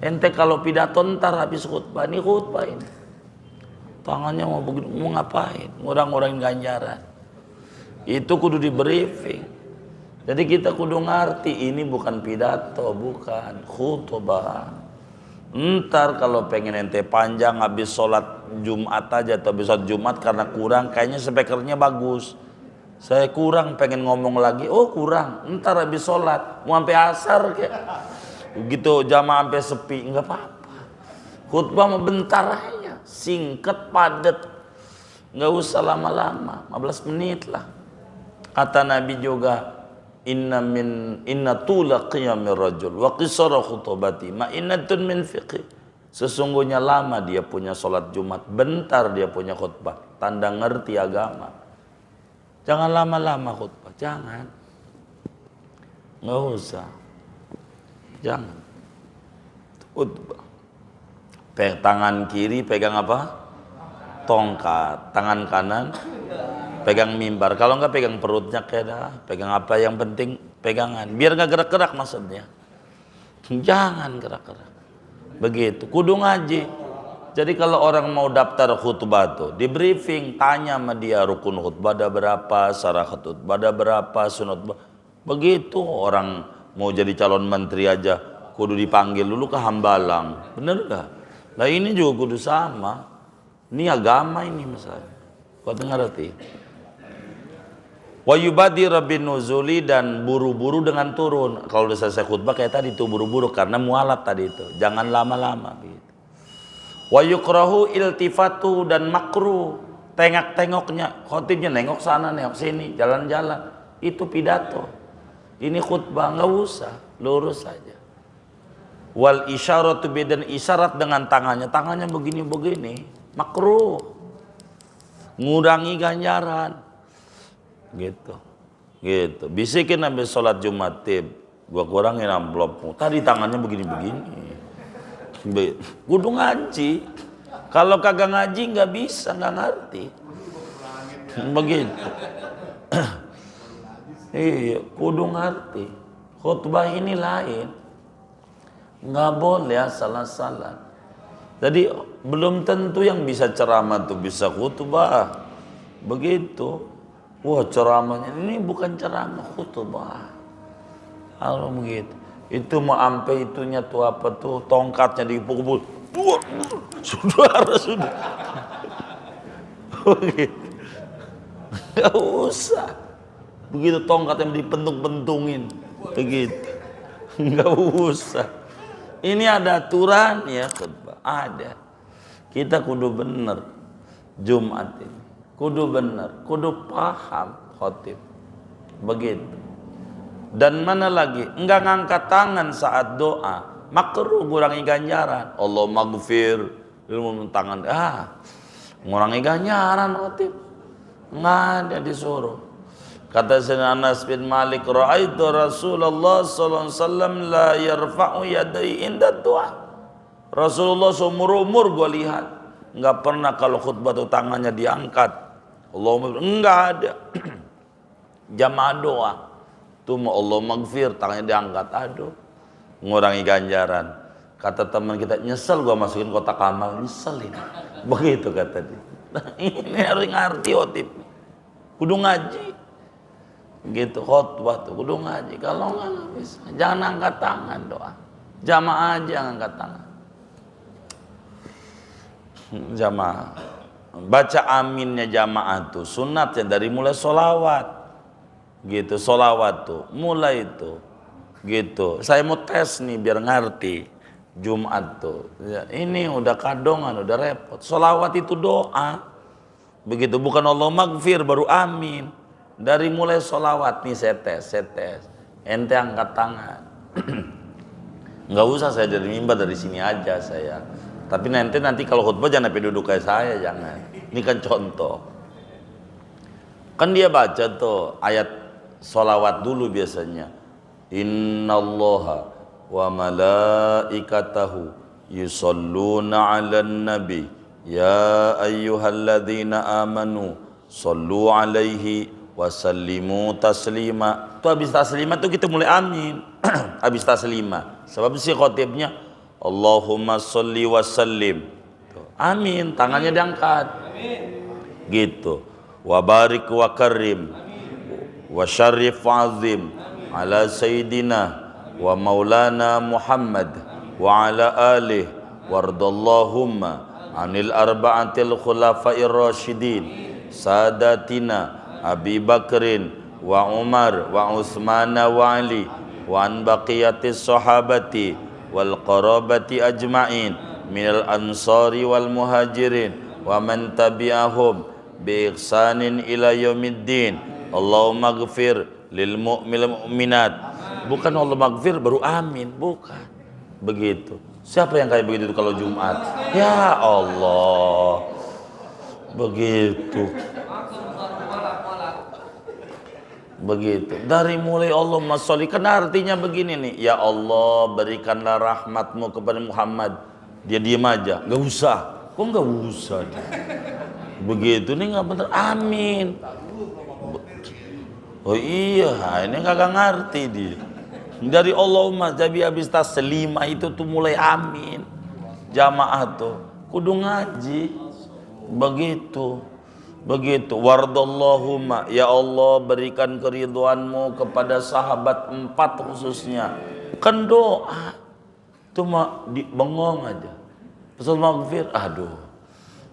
Ente kalau pidato ntar habis khutbah, ini khutbah ini. Tangannya mau begini, mau ngapain? Ngurang-ngurangin ganjaran. Itu kudu di briefing. Jadi kita kudu ngerti ini bukan pidato, bukan khutbah. Ntar kalau pengen ente panjang habis sholat Jumat aja atau habis sholat Jumat karena kurang, kayaknya speakernya bagus. Saya kurang, pengen ngomong lagi, kurang. Ntar habis sholat, mau sampai asar kayak gitu, jamaah sampai sepi, nggak apa-apa. Khutbah mau bentar aja, singkat, padat, nggak usah lama-lama, 15 menit lah. Kata Nabi juga, Inna tula qiyamir rajul wa qisara khutbati ma innatun min fiqh. Sesungguhnya lama dia punya sholat Jumat, bentar dia punya khutbah, tanda ngerti agama. Jangan lama-lama khutbah, jangan. Nggak usah. Jangan. Khutbah. Tangan kiri pegang apa? Tongkat. Tangan kanan pegang mimbar. Kalau enggak pegang perutnya kayak pegang apa, yang penting pegangan. Biar enggak gerak-gerak maksudnya. Jangan gerak-gerak. Begitu. Kudu ngaji. Jadi kalau orang mau daftar khutbah tuh, di briefing, tanya sama dia rukun khutbah ada berapa, syarat khutbah ada berapa, sunat. Begitu orang mau jadi calon menteri aja, kudu dipanggil dulu ke Hambalang. Bener enggak? Nah ini juga kudu sama. Ini agama ini misalnya. Kau ngerti? Wa yubadir bin nuzuli, dan buru-buru dengan turun. Kalau udah selesai khutbah kayak tadi tuh buru-buru karena mualaf tadi itu. Jangan lama-lama gitu. Wa yukrahu iltifatu, dan makruh tengok-tengoknya. Khotibnya nengok sana, nengok sini, jalan-jalan. Itu pidato. Ini khutbah, enggak usah, lurus saja. Wal isyaratu bidan, isyarat dengan tangannya begini-begini, makruh. Ngurangi ganjaran. Gitu. Gitu. Bisikin habis sholat Jumat, tip, gua kurangin amplopmu. Tadi tangannya begini-begini. Kudu ngaji. Kalau kagak ngaji nggak bisa, nggak ngerti. Begitu. Iya, kudu ngerti. Khutbah ini lain. Nggak boleh asal-asalan. Jadi belum tentu yang bisa ceramah tuh bisa khutbah. Begitu. Wah, ceramahnya ini bukan ceramah, khutbah. Kalau begitu. Itu mau ampe itunya tuh apa tuh, tongkatnya dipukul. Sudah. Begitu. Gak usah. Begitu tongkat yang dipentung-pentungin. Begitu. Gak usah. Ini ada aturan ya khutbah. Ada. Kita kudu bener Jumat ini. Kudu bener. Kudu paham khotib. Begitu. Dan mana lagi? Enggak ngangkat tangan saat doa. Makruh, ngurangi ganjaran. Allah maghfir. Ilmu tangan. Ngurangi ganjaran khotib. Nggak ada disuruh. Kata Sayyidina Anas bin Malik, ra'aitu Rasulullah sallallahu alaihi wasallam la yarfa'u yadayhi inda du'a. Rasulullah seumur umur gua lihat nggak pernah kalau khutbah tuh tangannya diangkat. Allahumma, enggak ada. Jamaah doa tuh mau Allah maghfir, tangannya diangkat. Aduh, ngurangi ganjaran. Kata teman kita, nyesel gua masukin kotak amal, nyeselin. Begitu kata dia. Ini harus ngerti khotib. Kudu ngaji. Gitu khutbah tuh kudu ngaji. Kalau nggak bisa, jangan angkat tangan doa. Jamaah aja angkat tangan. Jamaah. Baca aminnya jamaah tuh sunatnya dari mulai sholawat. Gitu, sholawat tuh mulai itu. Gitu. Saya mau tes nih biar ngerti. Jumat tuh. Ya, ini udah kadongan, udah repot. Sholawat itu doa. Begitu, bukan Allah maghfir baru amin. Dari mulai sholawat nih saya tes. Ente angkat tangan. Nggak usah saya dari mimbar, dari sini aja saya. Tapi nanti kalau khutbah jangan sampai duduk kayak saya, jangan. Ini kan contoh. Kan dia baca tuh ayat sholawat dulu biasanya. Innallaha wa malaikatahu yusalluna 'alan nabi ya ayyuhalladzina amanu sallu 'alaihi wa sallimu taslima. Tuh habis taslima tuh kita mulai amin. Habis taslima. Sebab si khotibnya Allahumma sholli wa sallim. Amin, tangannya diangkat. Gitu. Wa barik wa karim wa syarif wa azim ala sayyidina wa maulana Muhammad wa ala alih wardallahumma anil arba'atil khulafa'ir rasyidin sadatina Abi Bakrin wa Umar wa Utsmana wa Ali wa an baqiyatis sahabati wal qarabati ajma'in minal ansari wal muhajirin wa man tabi'ahum bi ihsanin ila yaumiddin. Allahumma ighfir lil mu'minat. Bukan Allah maghfir baru amin, bukan. Begitu. Siapa yang kayak begitu kalau Jumat? Ya Allah. Begitu. Begitu. Dari mulai Allahumma sholli, kan artinya begini nih. Ya Allah, berikanlah rahmatmu kepada Muhammad. Dia diam aja. Gak usah. Kok gak usah? Begitu nih gak bener. Amin. Oh iya, ini kagak ngerti dia. Dari Allahumma jadi habis taslima itu tuh mulai amin. Jamaah tuh kudu ngaji. Begitu. Wardallahumma, ya Allah berikan keridhoanmu kepada sahabat 4 khususnya. Kan doa. Itu mah bengong aja. Pesul maghfir, aduh.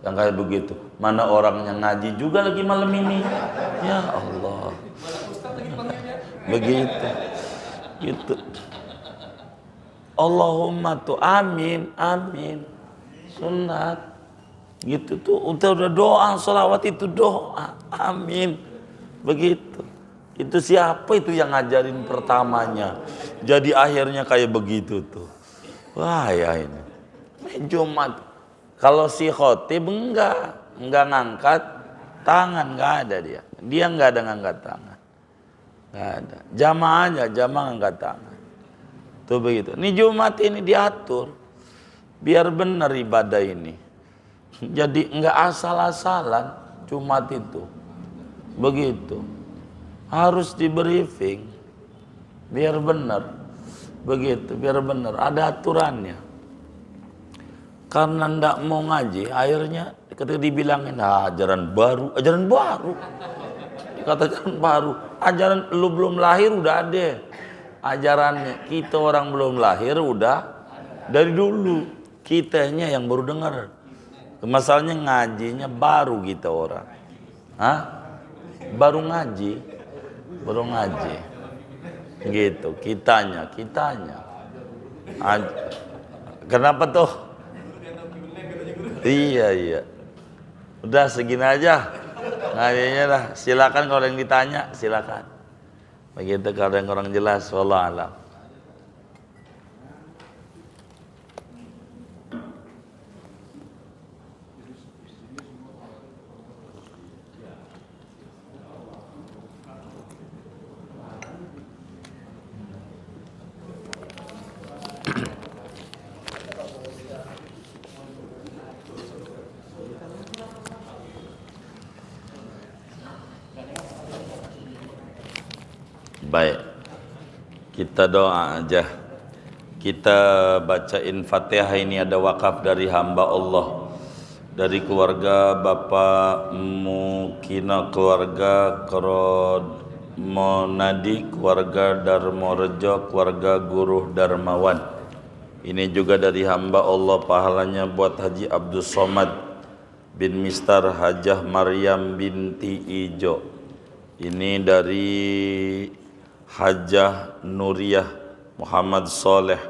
Yang kayak begitu. Mana orangnya ngaji juga lagi malam ini. Ya Allah. Begitu. Gitu. Allahumma tuh amin. Sunat. Gitu tuh udah doa, sholawat itu doa. Amin. Begitu. Itu siapa itu yang ngajarin pertamanya? Jadi akhirnya kayak begitu tuh. Wah ya ini Jumat. Kalau si khotib enggak ngangkat tangan, enggak ada dia enggak ada ngangkat tangan, enggak ada. Jamaah ngangkat tangan. Tuh begitu. Ini Jumat ini diatur biar benar ibadah ini. Jadi enggak asal-asalan Jumat itu. Begitu. Harus di briefing biar benar. Begitu, biar benar, ada aturannya. Karena ndak mau ngaji, akhirnya ketika dibilangin ajaran baru. Kata ajaran baru, ajaran lu belum lahir udah ada ajarannya. Kita orang belum lahir udah dari dulu. Kitanya yang baru dengar. Masalahnya ngajinya baru kita orang. Baru ngaji. Gitu, kitanya. Kenapa tuh? Iya. Udah segini aja. Ngajinya dah. Silakan kalau yang ditanya, silakan. Begitu kalau yang kurang jelas, wallahu a'lam. Baik, kita doa aja. Kita bacain Fatihah ini ada wakaf dari hamba Allah, dari keluarga Bapak Mukina, keluarga Monadi, keluarga Darmorejo, keluarga Guru Darmawan. Ini juga dari hamba Allah, pahalanya buat Haji Abdul Somad bin Mistar, Hajah Maryam binti Ijo. Ini dari Hajah Nuriyah Muhammad Soleh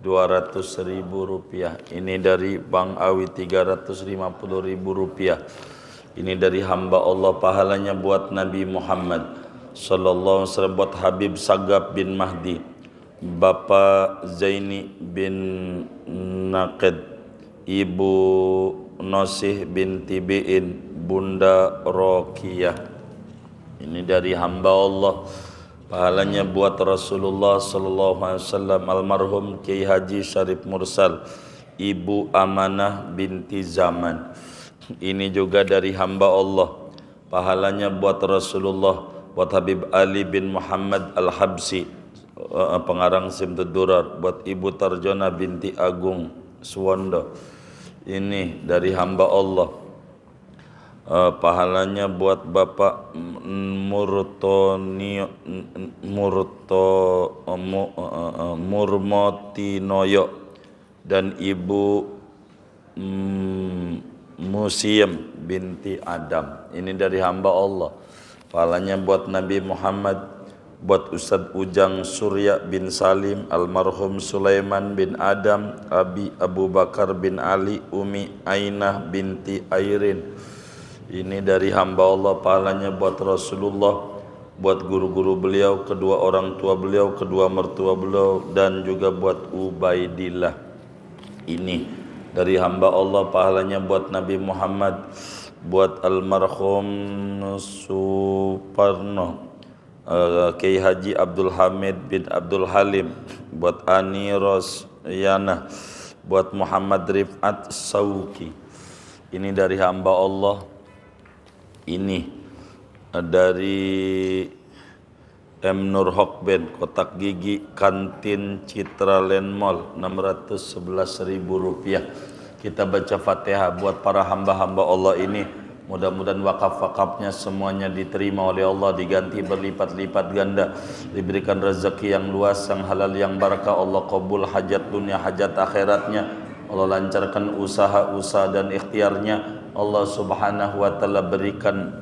200.000 rupiah. Ini dari Bang Awi 350.000 rupiah. Ini dari hamba Allah, pahalanya buat Nabi Muhammad sallallahu alaihi wasallam, buat Habib Sagab bin Mahdi, Bapak Zaini bin Naqid, Ibu Nosih binti Bi'in, Bunda Rokiyah. Ini dari hamba Allah, pahalanya buat Rasulullah sallallahu alaihi wasallam, almarhum Kiai Haji Syarif Mursal, Ibu Amanah binti Zaman. Ini juga dari hamba Allah, pahalanya buat Rasulullah, buat Habib Ali bin Muhammad Al-Habsi, pengarang Simtud Durar, buat Ibu Tarjona binti Agung Suwondo. Ini dari hamba Allah, pahalanya buat Bapak Murmotinoyo dan Ibu Museum binti Adam. Ini dari hamba Allah, pahalanya buat Nabi Muhammad, buat Ustadz Ujang Surya bin Salim, almarhum Sulaiman bin Adam, Abi Abu Bakar bin Ali, Umi Ainah binti Airin. Ini dari hamba Allah, pahalanya buat Rasulullah, buat guru-guru beliau, kedua orang tua beliau, kedua mertua beliau, dan juga buat Ubaidillah. Ini dari hamba Allah, pahalanya buat Nabi Muhammad, buat almarhum Suparno, Kiai Haji Abdul Hamid bin Abdul Halim, buat Ani Rosyana, buat Muhammad Rifat Sauki. Ini dari hamba Allah. Ini dari M. Nur Hokben, kotak gigi kantin Citra Land Mall, 611.000 rupiah. Kita baca Fatihah buat para hamba-hamba Allah ini. Mudah-mudahan wakaf-wakafnya semuanya diterima oleh Allah, diganti berlipat-lipat ganda, diberikan rezeki yang luas, yang halal, yang barakah. Allah qabul hajat dunia, hajat akhiratnya. Allah lancarkan usaha-usaha dan ikhtiarnya. Allah subhanahu wa ta'ala berikan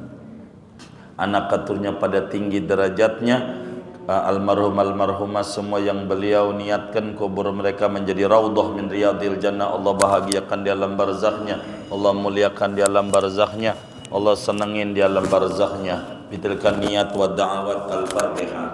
anak keturunnya pada tinggi derajatnya. Almarhumah semua yang beliau niatkan kubur mereka menjadi raudhah min riyadil jannah. Allah bahagiakan di alam barzakhnya, Allah muliakan di alam barzakhnya, Allah senangin di alam barzakhnya. Bitilkan niat wa da'awat al-Fatihah.